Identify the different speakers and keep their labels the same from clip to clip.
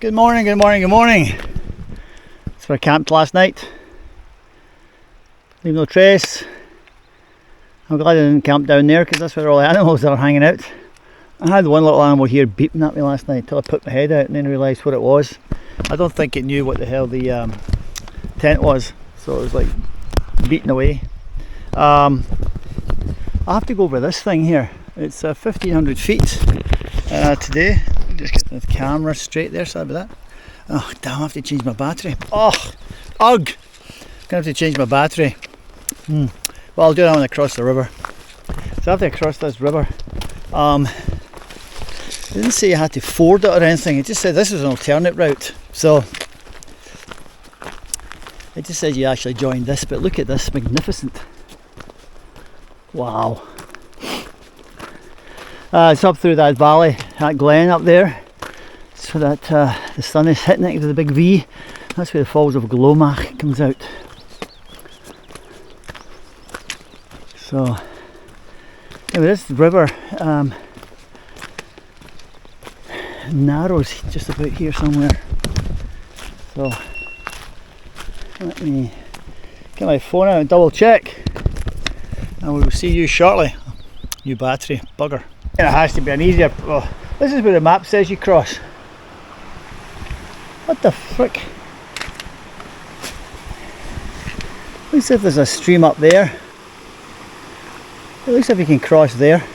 Speaker 1: Good morning, good morning, good morning. That's where I camped last night. Leave no trace. I'm glad I didn't camp down there because that's where all the animals are hanging out. I had one little animal here beeping at me last night until I put my head out and then realised what it was. I don't think it knew what the hell the tent was, so it was like beating away. I have to go over this thing here. It's 1500 feet today. Just get the camera straight there, sorry about that. Oh damn, I have to change my battery. Oh, ugh! Gonna have to change my battery. Well, I'll do that when I cross the river. So after I cross this river, it didn't say you had to ford it or anything, it just said this was an alternate route. So it just says you actually joined this, but look at this, magnificent. Wow. It's up through that valley at Glen up there, so that the sun is hitting it with the big V. That's where the falls of Glomach comes out. So anyway, this river narrows just about here somewhere. So let me get my phone out and double check, and we will see you shortly. New battery, bugger. It has to be an easier. Oh, this is where the map says you cross. What the frick? Looks if there's a stream up there. It looks if you can cross there.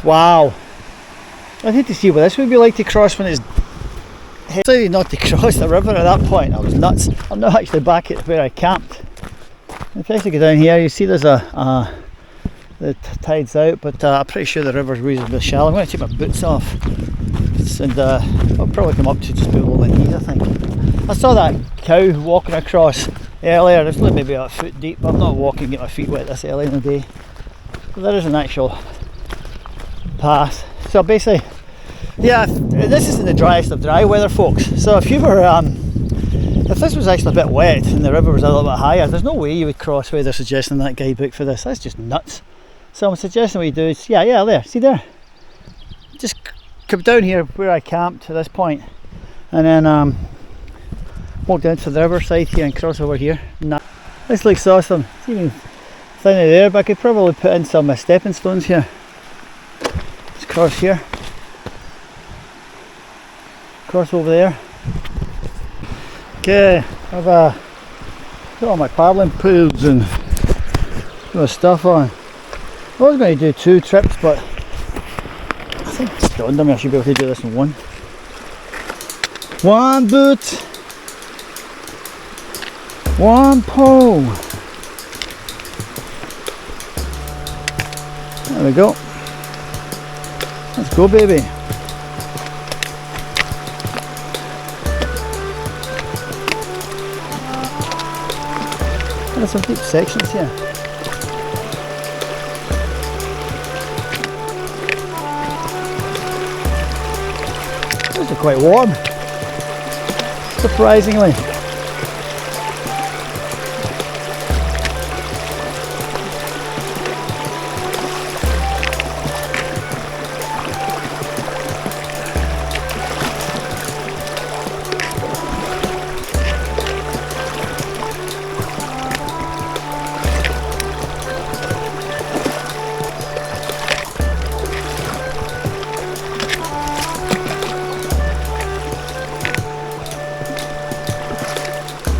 Speaker 1: Wow. I'd hate to see what this would be like to cross when it's decided not to cross the river at that point. I was nuts. I'm not actually back at where I camped. If I go down here, you see there's the tide's out, but I'm pretty sure the river's reasonably shallow. I'm going to take my boots off, and I'll probably come up to just below my knees, I think. I saw that cow walking across earlier. It's maybe about a foot deep, but I'm not walking, get my feet wet this early in the day. But there is an actual path. So basically, yeah, this isn't the driest of dry weather, folks. So if you were, if this was actually a bit wet and the river was a little bit higher, there's no way you would cross where they're suggesting that guidebook for this. That's just nuts. So I'm suggesting what you do is, yeah, there, see there? Just come down here where I camped to this point, and then walk down to the riverside here and cross over here. Nah. This looks awesome. It's even thinner there, but I could probably put in some stepping stones here. Just cross here. Cross over there. Okay, I've got all my paddling pools and stuff on. I was going to do 2 trips, but I think it's dawned on me I should be able to do this in one. One boot, one pole. There we go. Let's go, baby. There's some deep sections here. These are quite warm, surprisingly.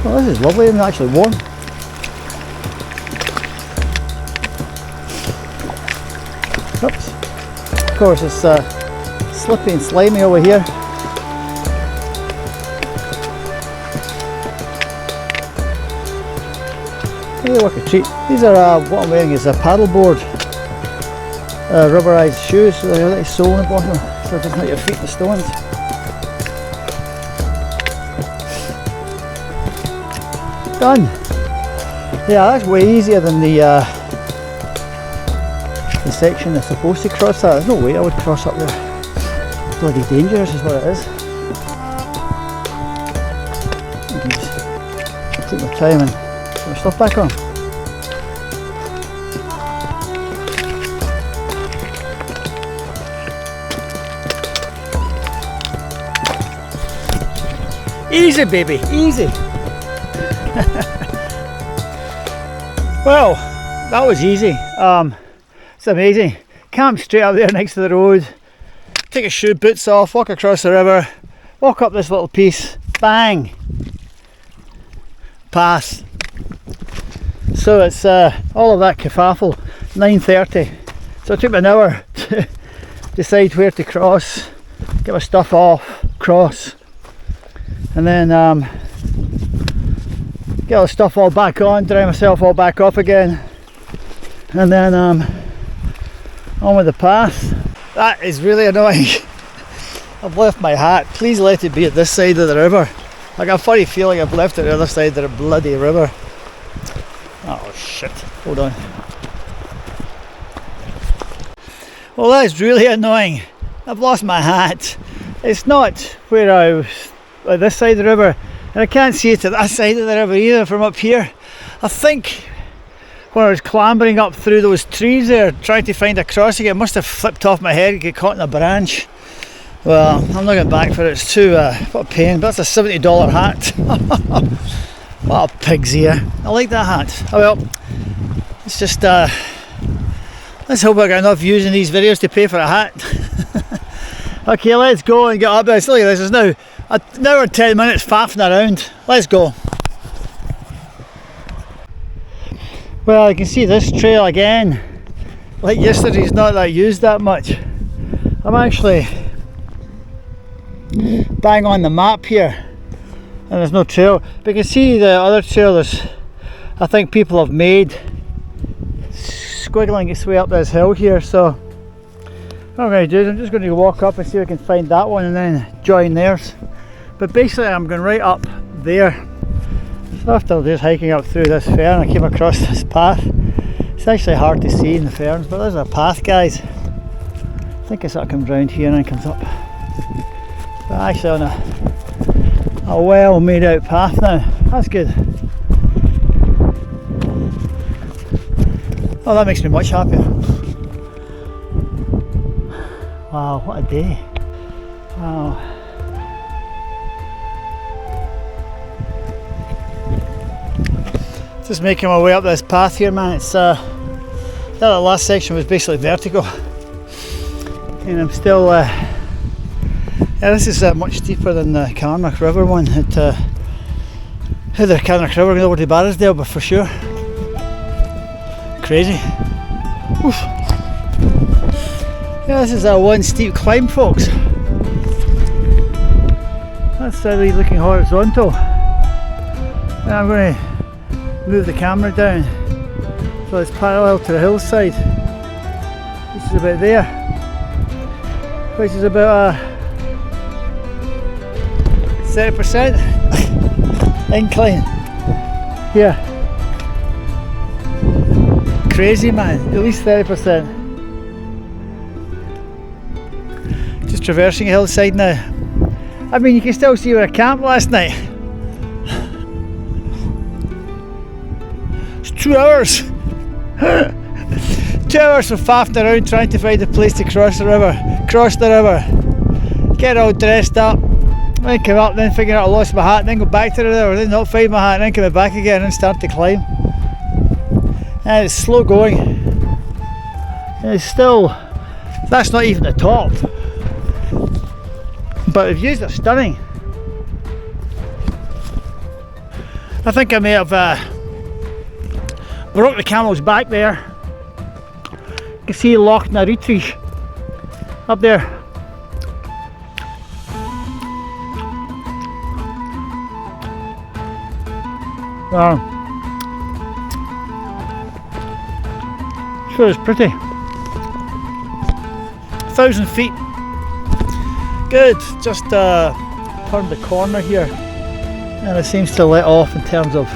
Speaker 1: Well, this is lovely and actually warm. Oops. Of course, it's slippy and slimy over here. They work a treat. These are what I'm wearing is a paddleboard rubberized shoes, so they're like sole on the bottom, so it doesn't hit your feet in the stones. Done. Yeah, that's way easier than the section that's supposed to cross that. There's no way I would cross up there. It's bloody dangerous is what it is. I can just take my time and put my stuff back on. Easy, baby, easy. Well, that was easy. It's amazing. Camp straight up there next to the road. Take your shoe boots off, walk across the river, walk up this little piece, bang, pass. So it's all of that kerfuffle, 9:30. So it took me an hour to decide where to cross, get my stuff off, cross, and then get all the stuff all back on, dry myself all back off again, and then on with the path. That is really annoying. I've left my hat. Please let it be at this side of the river. I got a funny feeling I've left it at the other side of the bloody river. Oh shit, hold on. Well, that's really annoying. I've lost my hat. It's not where I was at this side of the river, and I can't see it at that side of the river either from up here. I think when I was clambering up through those trees there, trying to find a crossing, it must have flipped off my head and get caught in a branch. Well, I'm not going back for it, it's too, what a pain, but that's a $70 hat. What a pig's ear. I like that hat. Oh well, it's just, let's hope I get enough views in these videos to pay for a hat. Okay, let's go and get up there. So look at this, it's now an hour and 10 minutes faffing around. Let's go. Well, you can see this trail again. Like yesterday's not that used that much. I'm actually bang on the map here, and there's no trail. But you can see the other trail is, I think people have made, squiggling its way up this hill here. So what I'm going to do is I'm just going to walk up and see if I can find that one and then join theirs. But basically I'm going right up there. So after just hiking up through this fern, I came across this path. It's actually hard to see in the ferns, but there's a path, guys. I think it sort of comes round here and then comes up. But actually on a well made out path now. That's good. Oh, that makes me much happier. Wow, what a day. Wow. Just making my way up this path here, man. It's that last section was basically vertical, and I'm still yeah, this is much steeper than the Glomach River one at the Glomach River over to Barrisdale, but for sure crazy. Oof. Yeah, this is one steep climb, folks. That's really looking horizontal, and I'm going to move the camera down so it's parallel to the hillside, which is about there, which is about 30% incline here. Crazy, man, at least 30%. Just traversing a hillside now. I mean, you can still see where I camped last night. 2 hours! 2 hours of faffing around trying to find a place to cross the river, get all dressed up, then come up, then figure out I lost my hat, then go back to the river, then not find my hat, then come back again and start to climb. And it's slow going. And it's still, that's not even the top. But the views are stunning. I think I may have broke the camel's back there. You can see Loch Naritri up there. Wow. Sure is pretty. 1,000 feet. Good. Just turned the corner here, and it seems to let off in terms of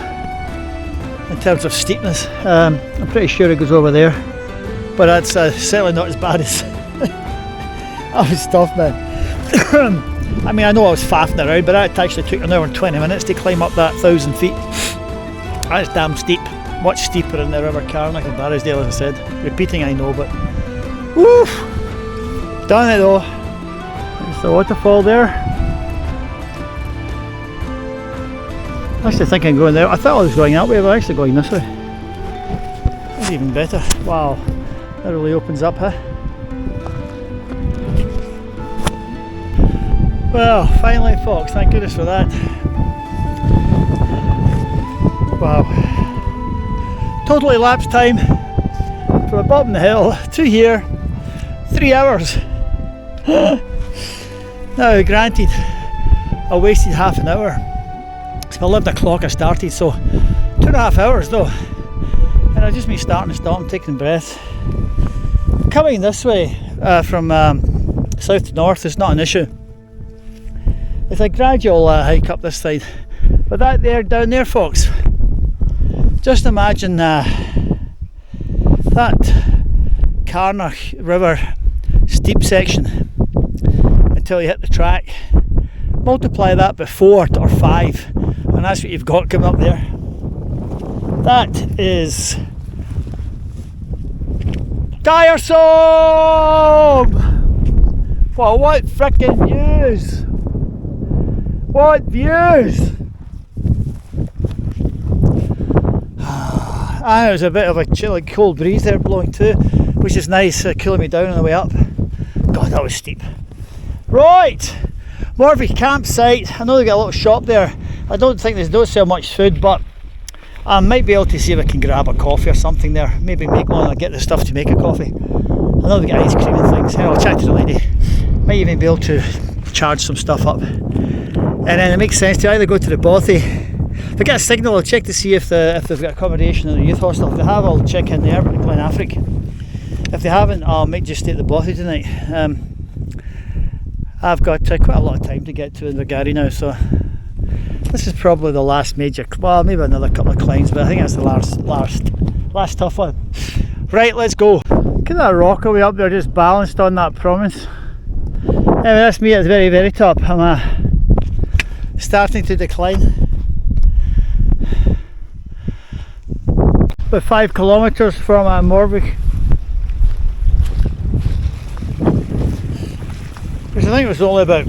Speaker 1: steepness. I'm pretty sure it goes over there, but that's certainly not as bad as I was stuffed, man. I mean, I know I was faffing around, but that actually took an hour and 20 minutes to climb up that 1,000 feet. That's damn steep. Much steeper than the River Carnock and Barrisdale, as I said. Repeating, I know, but woof! Done it though. There's the waterfall there. Actually thinking going there. I thought I was going that way, but I'm actually going this way. That's even better. Wow, that really opens up, huh? Well, finally folks, thank goodness for that. Wow. Totally elapsed time from the bottom of the hill to here, 3 hours. Now granted, I wasted half an hour. It's my 11 o'clock I started, so 2.5 hours though. And I just me starting to stop and taking breaths. Coming this way from south to north is not an issue. It's a gradual hike up this side. But that there, down there folks, just imagine that Carnach River steep section until you hit the track. Multiply that by 4 or 5 and that's what you've got coming up there. That is tiresome! Well, what frickin' views! What views! And there's a bit of a chilly cold breeze there blowing too, which is nice, cooling me down on the way up. God, that was steep. Right, Morvich campsite. I know they got a little shop there. I don't think they don't sell much food, but I might be able to see if I can grab a coffee or something there. Maybe make one and get the stuff to make a coffee. I know they get ice cream and things. Anyway, I'll chat to the lady. Might even be able to charge some stuff up. And then it makes sense to either go to the bothy. If I get a signal, I'll check to see if they've got accommodation in the youth hostel. If they have, I'll check in there at Glen Affric. If they haven't, I might just stay at the bothy tonight. I've got quite a lot of time to get to Invergary now, so this is probably the last major, well, maybe another couple of climbs, but I think that's the last tough one. Right, let's go. Look at that rock away up there, just balanced on that prominence. Anyway, that's me at the very, very top. I'm starting to decline. About 5 kilometres from Morvich, which I think was only about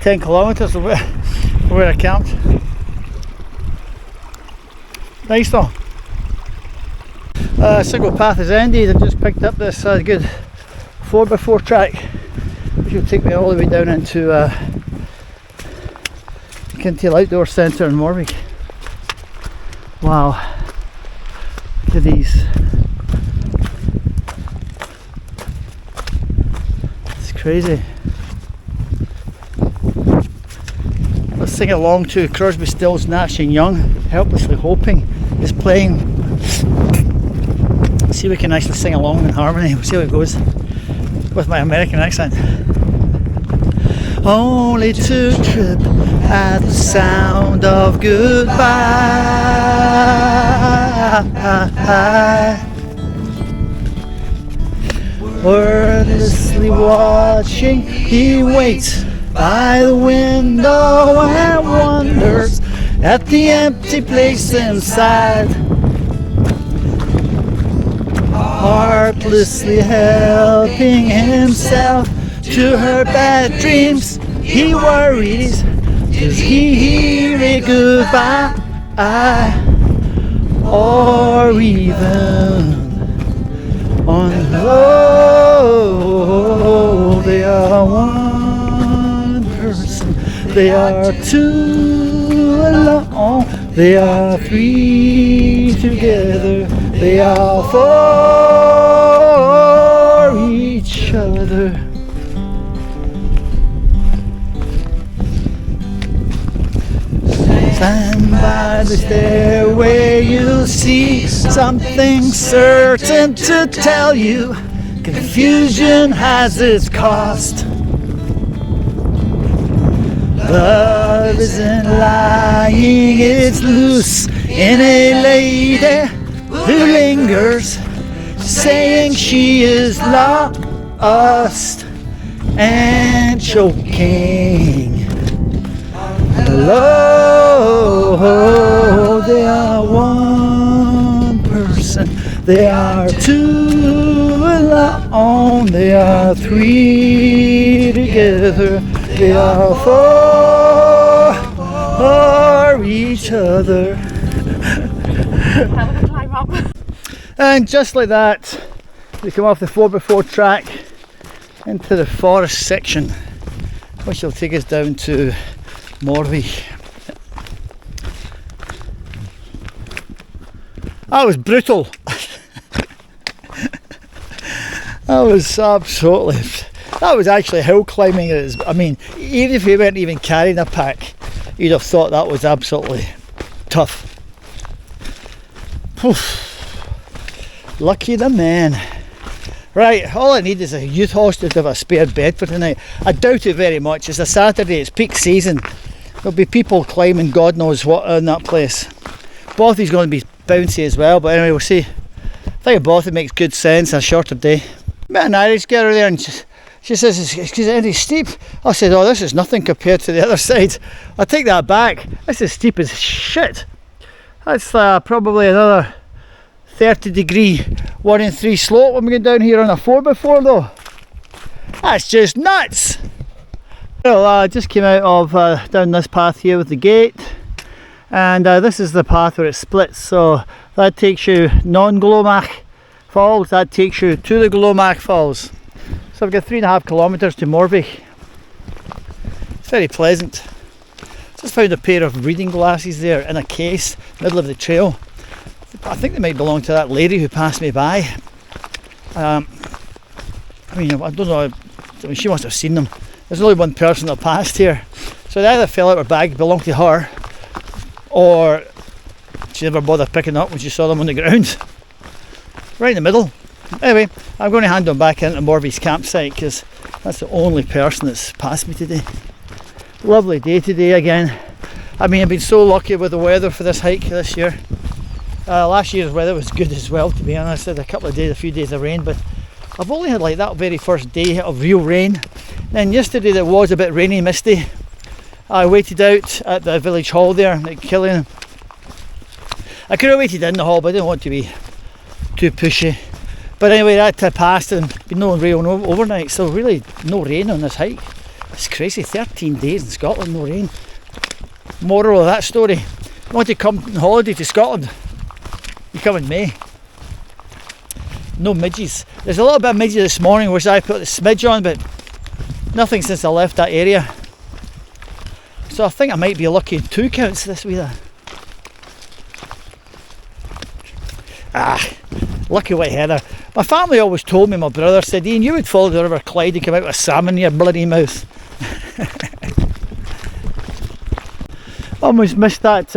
Speaker 1: 10 kilometres from where I camped. Nice though. Single path is ended. I've just picked up this good 4x4 track, which will take me all the way down into Kintail Outdoor Centre in Morvich. Wow, look at these. It's crazy. Let's sing along to Crosby, Stills, Nash and Young, Helplessly Hoping is playing. See if we can actually sing along in harmony. We'll see how it goes with my American accent. Only to trip at the sound of goodbye. Wordlessly watching, he waits by the window and wonders at the empty place inside. Heartlessly helping himself to her bad dreams, he worries, does he hear a goodbye? Or even on low, they are one person, they are two alone, they are three together, they are for each other. Stand by the stairway, you'll see something certain to tell you. Confusion has its cost. Love isn't lying, it's loose in a lady who lingers, saying she is lost and choking. Hello, they are one person, they are two alone, they are three together, they are four for each other.
Speaker 2: Hell of a climb up.
Speaker 1: And just like that, we come off the 4x4 track into the forest section, which will take us down to Morvey. That was brutal. That was absolutely, that was actually hill climbing. I mean, even if you weren't even carrying a pack, you'd have thought that was absolutely tough. Oof. Lucky the man. Right, all I need is a youth hostel to have a spare bed for tonight. I doubt it very much. It's a Saturday, it's peak season. There'll be people climbing God knows what in that place. Bothy's going to be bouncy as well, but anyway, we'll see. I think Bothy makes good sense, a shorter day. Met an Irish girl there and she says, is it any steep? I said, oh, this is nothing compared to the other side. I take that back. This is steep as shit. That's probably another 30-degree 1 in 3 slope when we get down here on a 4x4 though. That's just nuts. Well, I just came out of down this path here with the gate, and this is the path where it splits, so that takes you non-Glomach Falls, that takes you to the Glomach Falls. So I've got 3.5 kilometres to Morvey. It's very pleasant. Just found a pair of reading glasses there in a case, middle of the trail. I think they might belong to that lady who passed me by. I mean, I don't know, I mean, she must have seen them. There's only one person that passed here. So they either fell out of her bag, belonged to her, or she never bothered picking up when she saw them on the ground. Right in the middle. Anyway, I'm going to hand them back into Morvey's campsite because that's the only person that's passed me today. Lovely day today again. I mean, I've been so lucky with the weather for this hike this year. Last year's weather was good as well, to be honest. I had a couple of days, a few days of rain, but I've only had like that very first day of real rain. Then yesterday that was a bit rainy, misty. I waited out at the village hall there at Killian. I could have waited in the hall, but I didn't want to be too pushy. But anyway, that passed and been no rain overnight, so really no rain on this hike. It's crazy, 13 days in Scotland, no rain. Moral of that story, you want to come on holiday to Scotland, you come in May. No midges. There's a little bit of midges this morning which I put the smidge on, but nothing since I left that area. So I think I might be lucky in 2 counts this week. Lucky white heather. My family always told me, my brother said, Ian, you would follow the River Clyde and come out with a salmon in your bloody mouth. Almost missed that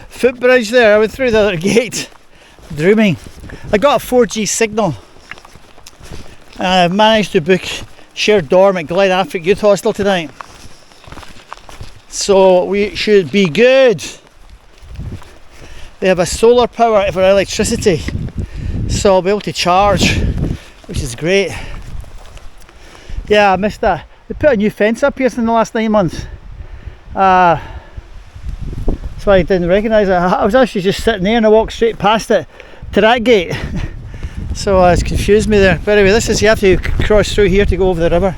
Speaker 1: footbridge there. I went through the other gate. Dreaming. I got a 4G signal. And I've managed to book shared dorm at Glen Affric Youth Hostel tonight. So we should be good. They have a solar power for electricity, so I'll be able to charge, which is great. Yeah, I missed that. They put a new fence up here in the last 9 months. That's why I didn't recognise it. I was actually just sitting there and I walked straight past it to that gate. So it's confused me there. But anyway, this is, you have to cross through here to go over the river.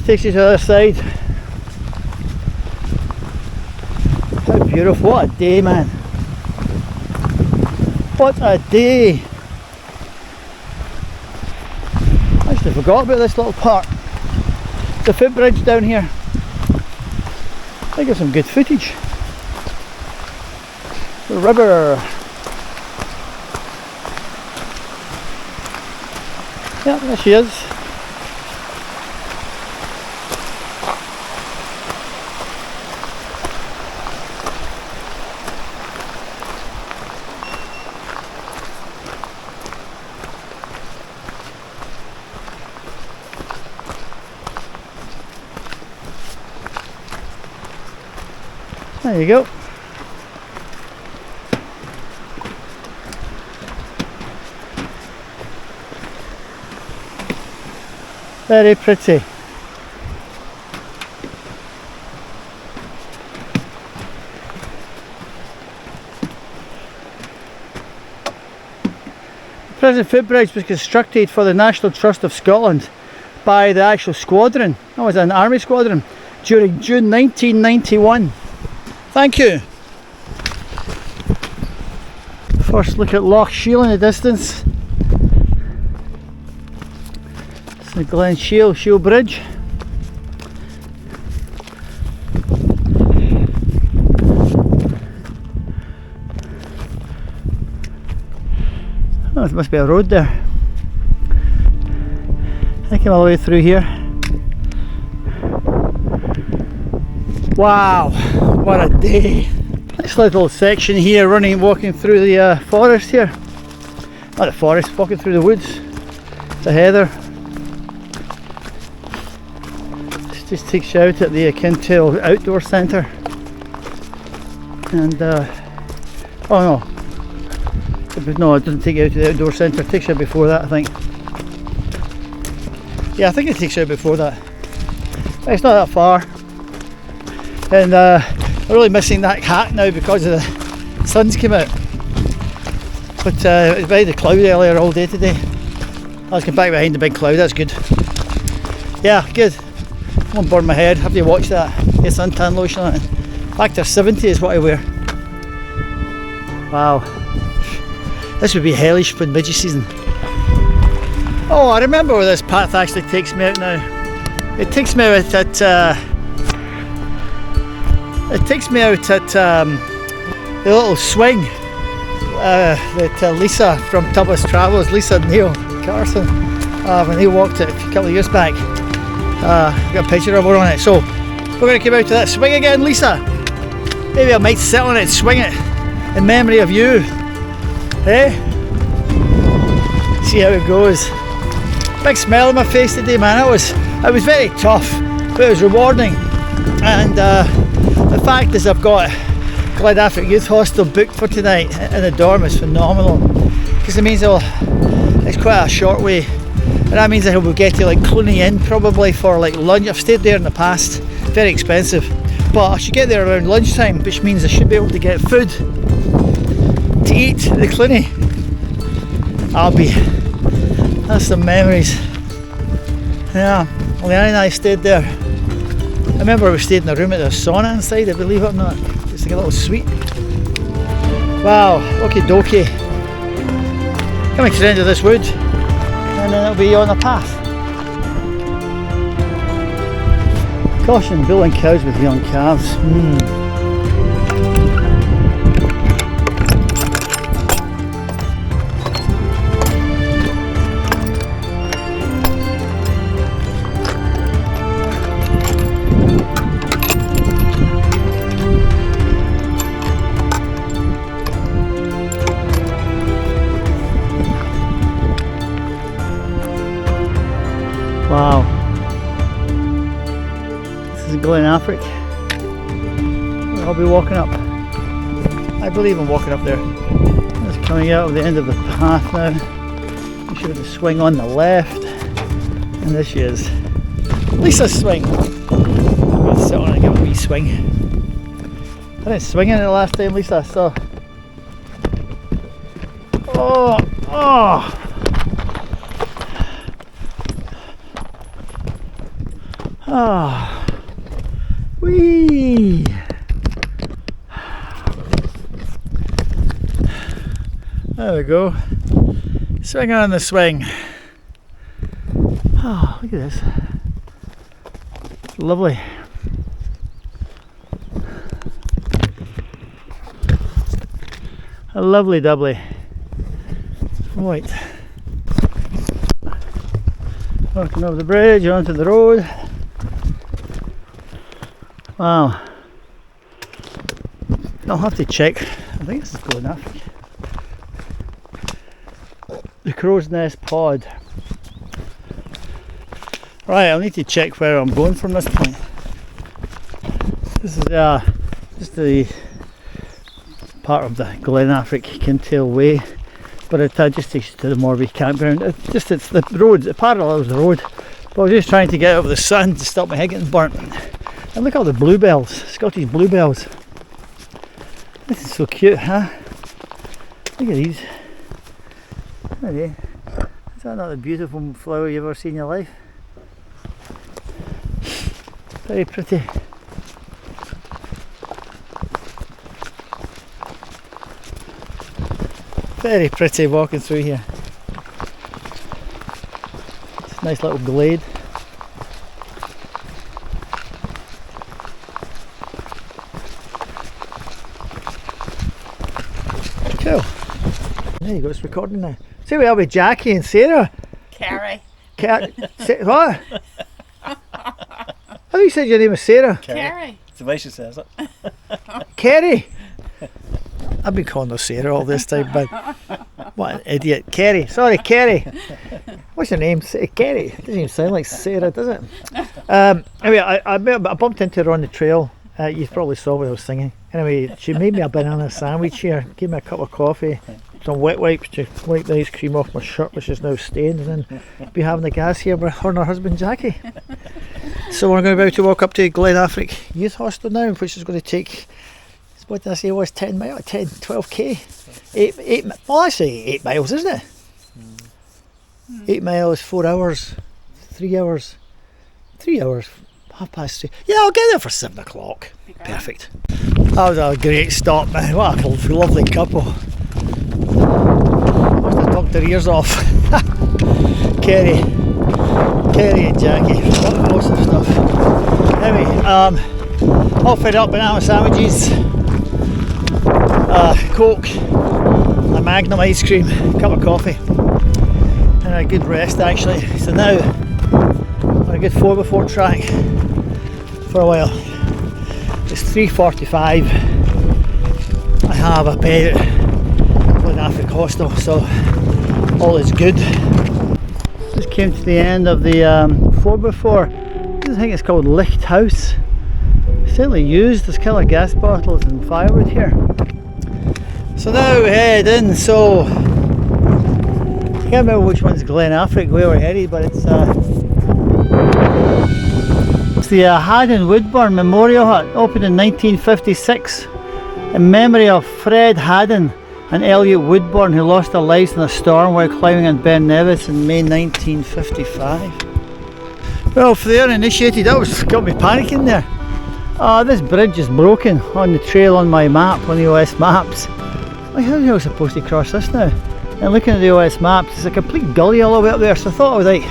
Speaker 1: Takes you to the other side. How beautiful, what a day, man. What a day. I actually forgot about this little part. The footbridge down here. I got some good footage. The river. Yeah, there she is. There you go. Very pretty. present footbridge was constructed for the National Trust of Scotland by the actual squadron. That was an army squadron during June 1991. Thank you. First look at Loch Shiel in the distance. It's the Glen Shiel Bridge. Oh, there must be a road there. I came all the way through here. Wow, what a day. This little section here walking through the forest here. Not the forest, walking through the woods. The heather. This just takes you out at the CapeWrathTrail outdoor centre. And, oh no. No, it doesn't take you out to the outdoor centre, it takes you out before that, I think. Yeah, I think it takes you out before that. It's not that far. And I'm really missing that hat now because of the sun's come out. But it was very cloudy earlier all day today. I was getting back behind the big cloud, that's good. Yeah, good. I won't burn my head, have to watch that. Get suntan lotion on it. Factor 70 is what I wear. Wow. This would be hellish for midge season. Oh, I remember where this path actually takes me out now. It takes me out at the little swing that Lisa from Tubba's Travels, Lisa and Neil Carson, when they walked it a couple of years back. Got a picture of her on it. So we're going to come out to that swing again, Lisa. Maybe I might sit on it and swing it in memory of you. Eh? See how it goes. Big smile on my face today, man. It was very tough, but it was rewarding. And the fact is, I've got Glen Affric Youth Hostel booked for tonight, and the dorm is phenomenal. Because it means it's quite a short way, and that means I will get to like Cluny Inn probably for like lunch. I've stayed there in the past. Very expensive, but I should get there around lunchtime, which means I should be able to get food to eat at the Cluny. That's some memories. Yeah, Leanne and I stayed there. I remember we stayed in a room at the sauna inside, I believe it or not. It's like a little suite. Wow, okie dokie. Coming to the end of this wood, and then it'll be on the path. Caution, bulling cows with young calves. Wow, this is Glen Affric. I'll be walking up. I believe I'm walking up there. It's coming out of the end of the path now. I'm sure to swing on the left, and this is Lisa's swing. I'm going to sit on it and give it a wee swing. I didn't swing in it last time, Lisa, so. Oh. Ah, whee! There we go. Swing on the swing. Oh, look at this. Lovely. A lovely doubly. Right. Walking over the bridge onto the road. Wow. I'll have to check. I think this is Glen Affric. The Crow's Nest Pod. Right, I'll need to check where I'm going from this point. This is just the part of the Glen Affric Kintail Way, but it just takes you to the Morby campground. It's the road, it parallels the road, but I was just trying to get out of the sun to stop my head getting burnt. And look at all the bluebells, Scottish bluebells. This is so cute, huh? Look at these. Anyway, is that not the beautiful flower you've ever seen in your life? Very pretty. Very pretty walking through here. It's a nice little glade. Cool. There you go, it's recording now. See, we are with Jackie and Sarah.
Speaker 2: Carrie.
Speaker 1: What? I think you said your name was Sarah.
Speaker 2: Carrie.
Speaker 3: It's the way she says it.
Speaker 1: Kerry. I've been calling her Sarah all this time, but what an idiot. Kerry. Sorry, Kerry. What's your name? Kerry. It doesn't even sound like Sarah, does it? Anyway, I bumped into her on the trail. You probably saw what I was singing. Anyway, she made me a banana sandwich here, gave me a cup of coffee, some wet wipes to wipe the ice cream off my shirt, which is now stained, and then be having the gas here with her and her husband Jackie. So we're going to be able to walk up to Glen Affric Youth Hostel now, which is going to take, what did I say it was, 12k? Well, I say 8 miles, isn't it? 8 miles, 4 hours, 3 hours, 3 hours, 3:30. Yeah, I'll get there for 7 o'clock. Perfect. That was a great stop, man. What a lovely couple. Must have talked their ears off. Kerry and Jackie. What awesome stuff. Anyway, all fed up banana sandwiches, Coke, a Magnum ice cream, cup of coffee, and a good rest actually. So now on a good 4x4 track for a while. It's 3:45. I have a bed at Glen Affric Hostel, so all is good. Just came to the end of the 4x4. I think it's called Licht House. Certainly used. There's killer gas bottles and firewood here. So now we head in. So I can't remember which one's Glen Affric where we're headed, but it's the Haddon Woodburn Memorial Hut, opened in 1956 in memory of Fred Haddon and Elliot Woodburn, who lost their lives in a storm while climbing in Ben Nevis in May 1955. Well, for the uninitiated, that got me panicking there. This bridge is broken on the trail on my map, on the OS maps. Like, how am I supposed to cross this now? And looking at the OS maps, it's a complete gully all the way up there, so I thought I was like,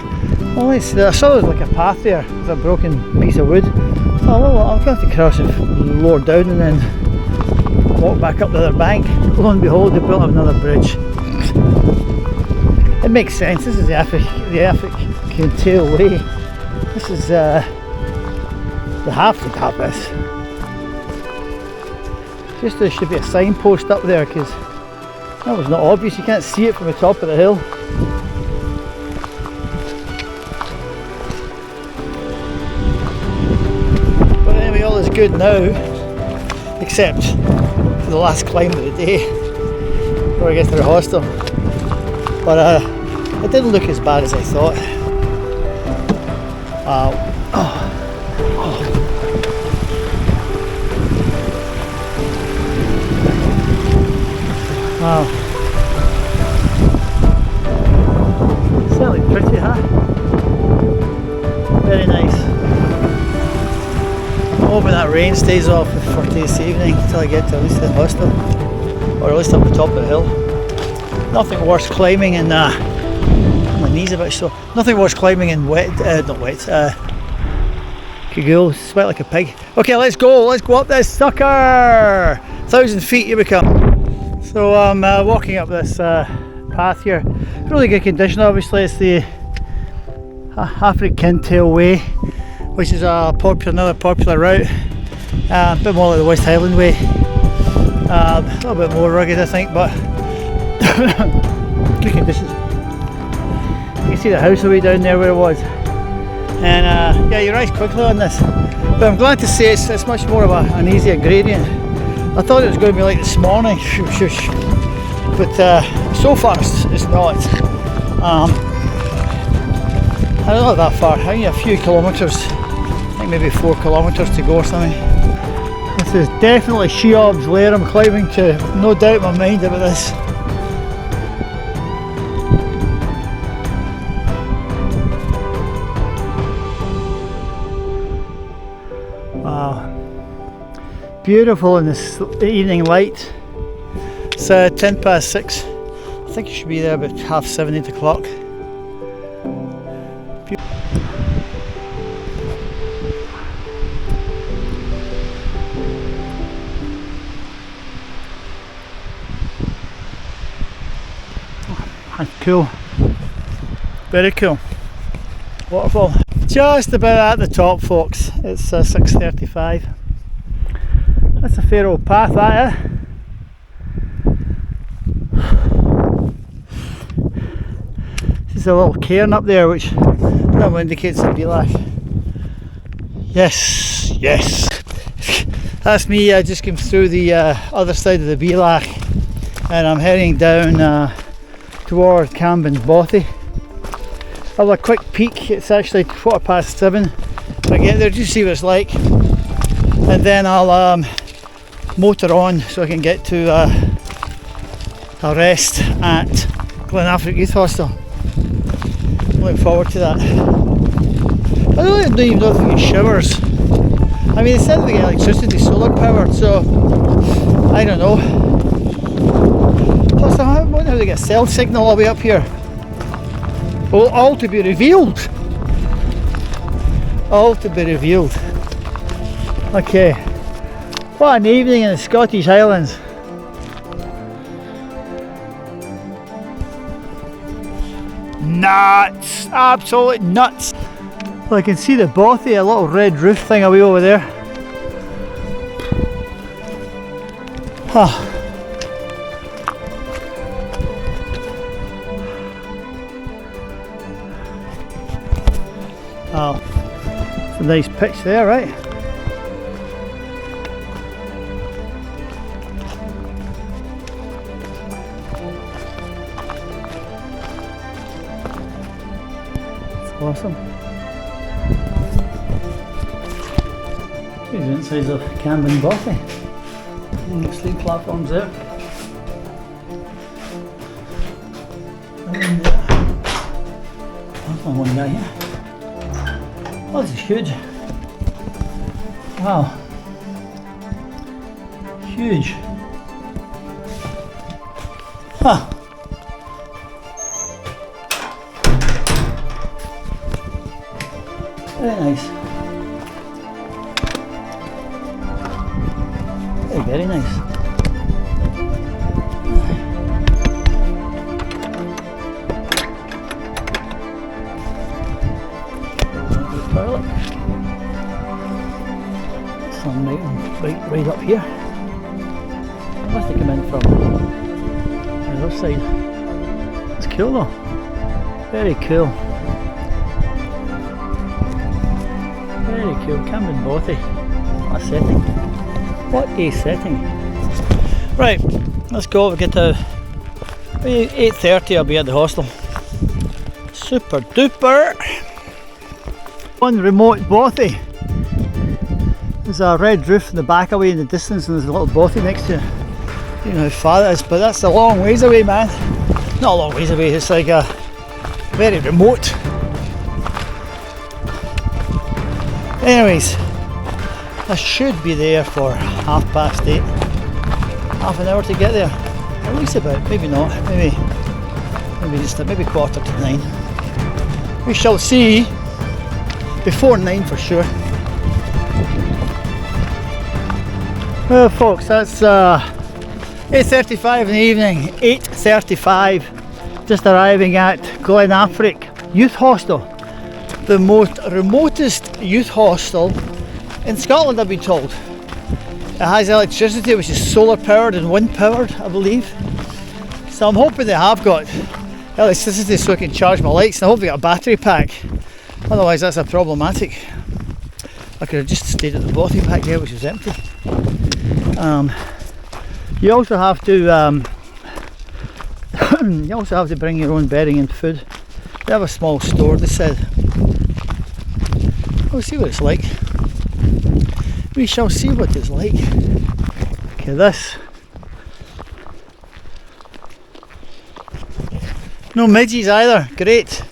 Speaker 1: well, I saw there was like a path there with a broken piece of wood. So well, I'll have to cross it lower down and then walk back up the other bank. Lo and behold, they built another bridge. It makes sense. This is the Affric Tail Way. This is they have to have this. Just there should be a signpost up there, because that was not obvious. You can't see it from the top of the hill. All is good now, except for the last climb of the day before I get to the hostel. But it didn't look as bad as I thought. Wow. Certainly pretty, huh? Very nice. Hoping that rain stays off for this evening until I get to at least the hostel, or at least up the top of the hill. Nothing worse climbing in my knees a bit sore. Nothing worse climbing in Cagoule, sweat like a pig. Okay, let's go up this sucker. 1,000 feet, here we come. So I'm walking up this path here. Really good condition, obviously. It's the Affric Tail Way, which is another popular route. A bit more like the West Highland Way. A little bit more rugged, I think, but good conditions. You can see the house away down there where it was. And yeah, you rise quickly on this. But I'm glad to say it's much more of an easier gradient. I thought it was going to be like this morning, but so far it's not. I don't know that far, I think a few kilometres. I think maybe 4 kilometres to go or something. This is definitely Sheob's lair I'm climbing to, no doubt in my mind about this. beautiful in the evening light. It's 6:10. I think you should be there about 7:30, 8 o'clock. Cool, very cool. Waterfall. Just about at the top, folks. It's 6:35. That's a fair old path, that, eh? There's a little cairn up there which probably indicates the Glomach. Yes, yes. That's me. I just came through the other side of the Glomach and I'm heading down toward Camben's Bothy. I'll have a quick peek. It's actually 7:15. If I get there, just see what it's like, and then I'll motor on so I can get to a rest at Glen Affric Youth Hostel. I'm looking forward to that. I don't even know if we get showers. I mean, they said we get electricity, solar powered, so I don't know. Plus, I wonder how they get a cell signal all the way up here. Well, all to be revealed. All to be revealed. Okay. What an evening in the Scottish Highlands. Nuts! Absolute nuts! Well, I can see the Bothy, a little red roof thing away over there. Huh. Oh, it's a nice pitch there, right? It's awesome. Here's the insides of Camben Bothy. Sleep platforms there. And that's one guy here. Oh, this is huge. Wow. Huge. Huh. Very nice. Very nice. Toilet. Sunlight right up here. I must have come in from the other side. It's cool though. Very cool. Very cool. Camben Bothy. What a setting. What a setting. Right, let's go. We get to 8:30. I'll be at the hostel. Super duper. One remote Bothy. There's a red roof in the back away in the distance, and there's a little Bothy next to it. I don't know how far that is, but that's a long ways away, man. Not a long ways away, it's like a very remote. Anyways, I should be there for 8:30. Half an hour to get there. At least about, maybe not, maybe just maybe 8:45. We shall see. Before 9 for sure. Well folks, that's 8:35 in the evening, 8:35, just arriving at Glen Affric Youth Hostel, the most remotest youth hostel in Scotland, I've been told. It has electricity, which is solar powered and wind powered, I believe. So I'm hoping they have got electricity so I can charge my lights, and I hope they got a battery pack. Otherwise that's a problematic. I could have just stayed at the Bothy back there, which was empty. You also have to bring your own bedding and food. They have a small store, they said. We'll see what it's like. We shall see what it's like. Okay, this. No midges either, great.